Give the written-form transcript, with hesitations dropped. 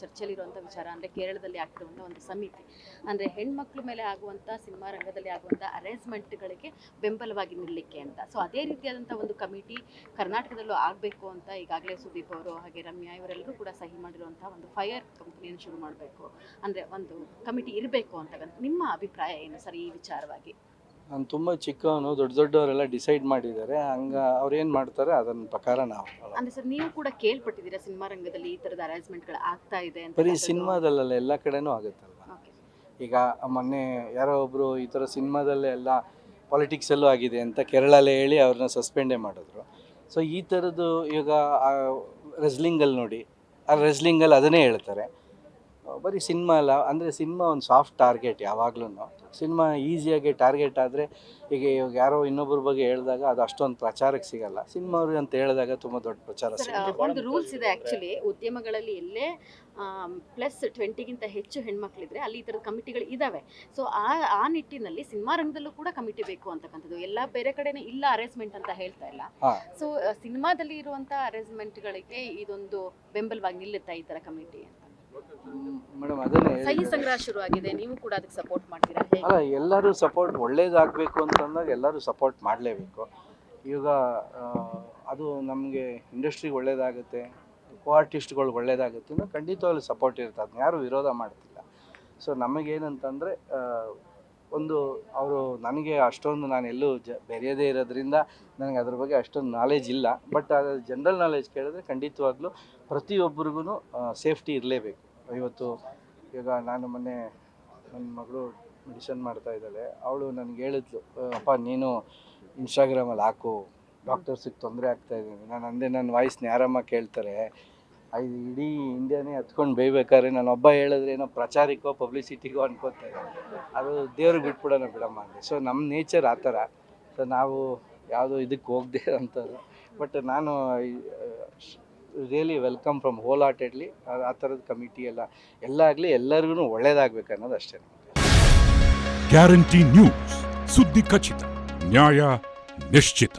ಚರ್ಚೆಯಲ್ಲಿರುವಂಥ ವಿಚಾರ ಅಂದರೆ ಕೇರಳದಲ್ಲಿ ಆಗ್ತಿರುವಂಥ ಒಂದು ಸಮಿತಿ ಅಂದರೆ ಹೆಣ್ಮಕ್ಳ ಮೇಲೆ ಆಗುವಂಥ ಸಿನಿಮಾ ರಂಗದಲ್ಲಿ ಆಗುವಂಥ ಅರೇಂಜ್ಮೆಂಟ್ಗಳಿಗೆ ಬೆಂಬಲವಾಗಿ ನಿಲ್ಲಲಿಕ್ಕೆ ಅಂತ. ಸೊ ಅದೇ ರೀತಿಯಾದಂಥ ಒಂದು ಕಮಿಟಿ ಕರ್ನಾಟಕದಲ್ಲೂ ಆಗಬೇಕು ಅಂತ ಈಗಾಗಲೇ ಸುದೀಪ್ ಅವರು ಹಾಗೆ ರಮ್ಯಾ ಇವರೆಲ್ಲರೂ ಕೂಡ ಸಹಿ ಮಾಡಿರುವಂಥ ಒಂದು ಫೈರ್ ಕಂಪನಿಯನ್ನು ಶುರು ಮಾಡಬೇಕು, ಅಂದರೆ ಒಂದು ಕಮಿಟಿ ಇರಬೇಕು ಅಂತ ನಿಮ್ಮ ಅಭಿಪ್ರಾಯ ಏನು ಸರ್ ಈ ವಿಚಾರವಾಗಿ? ನಾನು ತುಂಬ ಚಿಕ್ಕವನು, ದೊಡ್ಡವರೆಲ್ಲ ಡಿಸೈಡ್ ಮಾಡಿದ್ದಾರೆ, ಅವ್ರು ಏನು ಮಾಡ್ತಾರೆ ಅದನ್ನ ಪ್ರಕಾರ ನಾವು. ಅಂದರೆ ಸರ್ ನೀವು ಕೂಡ ಕೇಳ್ಪಟ್ಟಿದ್ದೀರಾ ಸಿನಿಮಾ ರಂಗದಲ್ಲಿ ಈ ಥರದ ಅರೇಂಜ್ಮೆಂಟ್ಗಳು ಆಗ್ತಾ ಇದೆ ಅಂತ? ಬರೀ ಸಿನಿಮಾದಲ್ಲ, ಎಲ್ಲ ಕಡೆನೂ ಆಗುತ್ತಲ್ವ. ಈಗ ಮೊನ್ನೆ ಯಾರೋ ಒಬ್ಬರು ಈ ಥರ ಸಿನಿಮಾದಲ್ಲೇ ಎಲ್ಲ ಪಾಲಿಟಿಕ್ಸಲ್ಲೂ ಆಗಿದೆ ಅಂತ ಕೇರಳಲ್ಲೇ ಹೇಳಿ ಅವ್ರನ್ನ ಸಸ್ಪೆಂಡೇ ಮಾಡಿದ್ರು. ಸೊ ಈ ಥರದ್ದು ಈಗ ರೆಸ್ಲಿಂಗಲ್ಲಿ ನೋಡಿ, ಆ ರೆಸ್ಲಿಂಗಲ್ಲಿ ಅದನ್ನೇ ಹೇಳ್ತಾರೆ. ಬರೀ ಸಿನಿಮಾ ಅಲ್ಲ, ಅಂದರೆ ಸಿನಿಮಾ ಒಂದು ಸಾಫ್ಟ್ ಟಾರ್ಗೆಟ್. ಯಾವಾಗ್ಲೂ ಸಿನಿಮಾ ಈಸಿಯಾಗಿ ಟಾರ್ಗೆಟ್ ಆದರೆ ಈಗ ಯಾರೋ ಇನ್ನೊಬ್ಬರ ಬಗ್ಗೆ ಹೇಳಿದಾಗ ಅದು ಅಷ್ಟೊಂದು ಪ್ರಚಾರಕ್ಕೆ ಸಿಗಲ್ಲ. ಸಿನಿಮಾ ಅವ್ರಿಗೆ ಅಂತ ಹೇಳಿದಾಗ ತುಂಬ ದೊಡ್ಡ ಪ್ರಚಾರ ಸಿಗುತ್ತೆ. ಒಂದು ರೂಲ್ಸ್ ಇದೆ ಆ್ಯಕ್ಚುಲಿ ಉದ್ಯಮಗಳಲ್ಲಿ, ಎಲ್ಲೇ +20ಗಿಂತ ಹೆಚ್ಚು ಹೆಣ್ಮಕ್ಳಿದ್ರೆ ಅಲ್ಲಿ ಈ ಥರದ ಕಮಿಟಿಗಳು ಇದ್ದಾವೆ. ಸೊ ಆ ನಿಟ್ಟಿನಲ್ಲಿ ಸಿನಿಮಾ ರಂಗದಲ್ಲೂ ಕೂಡ ಕಮಿಟಿ ಬೇಕು ಅಂತಕ್ಕಂಥದ್ದು. ಎಲ್ಲ ಬೇರೆ ಕಡೆನೇ ಇಲ್ಲ ಅರೇಂಜ್ಮೆಂಟ್ ಅಂತ ಹೇಳ್ತಾ ಇಲ್ಲ. ಸೊ ಸಿನಿಮಾದಲ್ಲಿ ಇರುವಂಥ ಅರೇಂಜ್ಮೆಂಟ್ಗಳಿಗೆ ಇದೊಂದು ಬೆಂಬಲವಾಗಿ ನಿಲ್ಲುತ್ತಾ ಈ ಥರ ಕಮಿಟಿ ಅಂತ? ಮೇಡಮ್ ಅದನ್ನೇ ಸಹಿ ಸಂಗ್ರಹ ಶುರು ಆಗಿದೆ, ನೀವು ಕೂಡ ಅದಕ್ಕೆ ಸಪೋರ್ಟ್ ಮಾಡ್ತೀರಾ? ಅಲ್ಲ, ಎಲ್ಲರೂ ಸಪೋರ್ಟ್ ಒಳ್ಳೇದಾಗಬೇಕು ಅಂತಂದಾಗ ಎಲ್ಲರೂ ಸಪೋರ್ಟ್ ಮಾಡಲೇಬೇಕು. ಈಗ ಅದು ನಮಗೆ ಇಂಡಸ್ಟ್ರಿಗೆ ಒಳ್ಳೇದಾಗುತ್ತೆ, ಆರ್ಟಿಸ್ಟ್ಗಳಿಗೆ ಒಳ್ಳೇದಾಗುತ್ತೆ ಅಂದರೆ ಖಂಡಿತವಾಗ್ಲೂ ಸಪೋರ್ಟ್ ಇರ್ತದೆ, ಅದನ್ನ ಯಾರೂ ವಿರೋಧ ಮಾಡ್ತಿಲ್ಲ. ಸೊ ನಮಗೇನಂತಂದರೆ ಒಂದು ಅವರು ನನಗೆ ಅಷ್ಟೊಂದು ನಾನು ಎಲ್ಲೂ ಬೆರೆಯದೇ ಇರೋದ್ರಿಂದ ನನಗೆ ಅದ್ರ ಬಗ್ಗೆ ಅಷ್ಟೊಂದು ನಾಲೆಜ್ ಇಲ್ಲ. ಬಟ್ ಅದು ಜನರಲ್ ನಾಲೆಜ್ ಕೇಳಿದ್ರೆ ಖಂಡಿತವಾಗ್ಲೂ ಪ್ರತಿಯೊಬ್ಬರಿಗೂ ಸೇಫ್ಟಿ ಇರಲೇಬೇಕು. ಇವತ್ತು ಈಗ ನಾನು ಮೊನ್ನೆ ನನ್ನ ಮಗಳು ಮೆಡಿಸನ್ ಮಾಡ್ತಾ ಇದ್ದಾಳೆ, ಅವಳು ನನಗೆ ಹೇಳಿದ್ಲು, ಅಪ್ಪ ನೀನು ಇನ್ಸ್ಟಾಗ್ರಾಮಲ್ಲಿ ಹಾಕು, ಡಾಕ್ಟರ್ಸಿಗೆ ತೊಂದರೆ ಆಗ್ತಾಯಿದ್ದೀನಿ. ನಾನು ಅಂದೆ ನನ್ನ ವಾಯ್ಸ್ನ ಯಾರಮ್ಮ ಕೇಳ್ತಾರೆ, ಇಡೀ ಇಂಡಿಯಾನೇ ಹತ್ಕೊಂಡು ಬೇಯ್ಬೇಕಾದ್ರೆ ನಾನು ಒಬ್ಬ ಹೇಳಿದ್ರೆ ಏನೋ ಪ್ರಚಾರಕ್ಕೋ ಪಬ್ಲಿಸಿಟಿಗೋ ಅನ್ಕೋತಾರೆ, ಅದು ದೇವ್ರಿಗೆ ಬಿಟ್ಬಿಡೋಣ ಬಿಡಮ್ಮ ಅಂದೆ. ಸೊ ನಮ್ಮ ನೇಚರ್ ಆ ಥರ. ಸೊ ನಾವು ಯಾವುದೋ ಇದಕ್ಕೆ ಹೋಗದೆ ಅಂಥದ್ದು. ಬಟ್ ನಾನು really welcome from whole heartedly ಆ ಥರದ ಕಮಿಟಿ ಎಲ್ಲ ಆಗಲಿ, ಎಲ್ಲರಿಗೂ ಒಳ್ಳೇದಾಗಬೇಕು ಅನ್ನೋದು ಅಷ್ಟೇ. ಗ್ಯಾರಂಟಿ ನ್ಯೂಸ್, ಸುದ್ದಿ ಖಚಿತ, ನ್ಯಾಯ ನಿಶ್ಚಿತ.